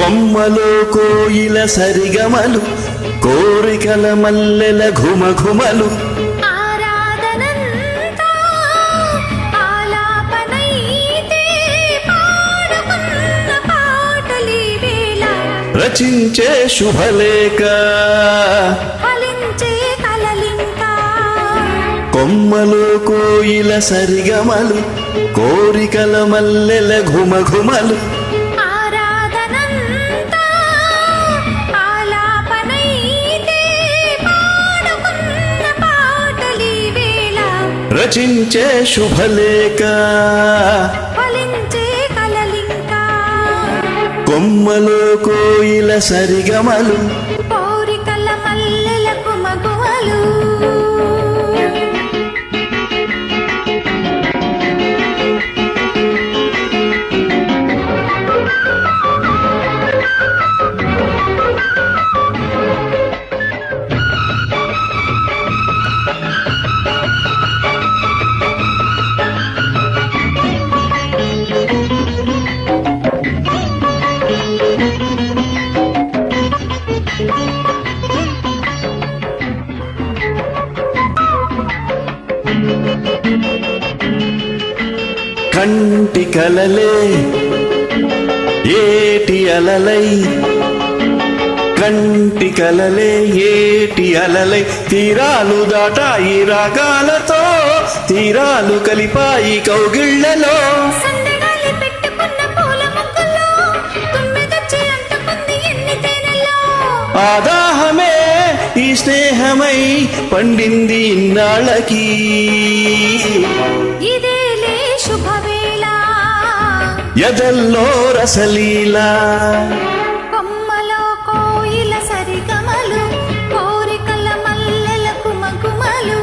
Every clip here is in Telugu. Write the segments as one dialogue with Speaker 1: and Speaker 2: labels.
Speaker 1: కొమ్మలో కోయిల సరిగమలు కోరికల మల్లెల ఘుమఘుమలు రచించే శుభలేఖ కొమ్మలో కోయిల సరిగమలు కోరికల మల్లెల ఘుమఘుమలు రచించే శుభలేఖ కొమ్మలో కోయిల సరిగమలు
Speaker 2: కోరికల మల్లెల ఘుమఘుమలు
Speaker 1: కంటి కలలే ఏటి అలలై కంటి కలలే ఏటి అలలై తీరాలు దాటాయి రాగాలతో తీరాలు కలిపాయి కౌగిళ్లలో ఆదాహమే ఈ స్నేహమై పండింది ఇన్నాళ్ళకి ఎదల్లో రసలీలా
Speaker 2: కొమ్మలో కోయిల సరిగమలు కోరికల మల్లెల ఘుమఘుమలు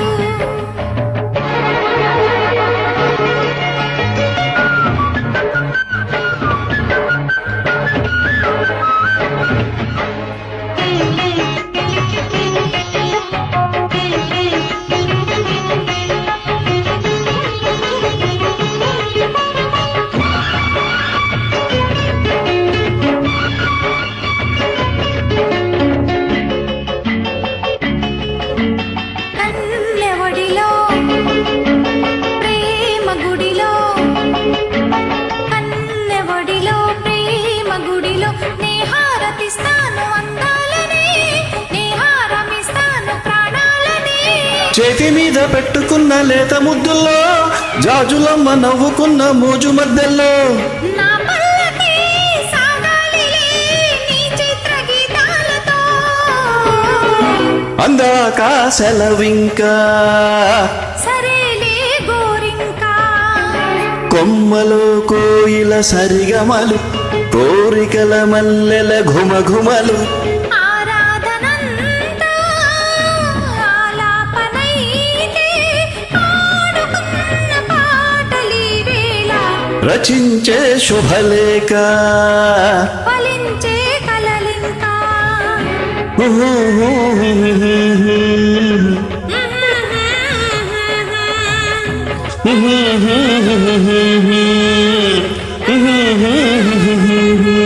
Speaker 1: చేతి మీద పెట్టుకున్న లేత ముద్దుల్లో జాజులమ్మ నవ్వుకున్న మోజు మధ్యలో అందాక సెలవింకా కొమ్మలో కోయిల సరిగమలు కోరికల మల్లెల ఘుమఘుమలు రచించే శుభలేఖ
Speaker 2: ఫలించే కలలింక
Speaker 1: Mm-hmm.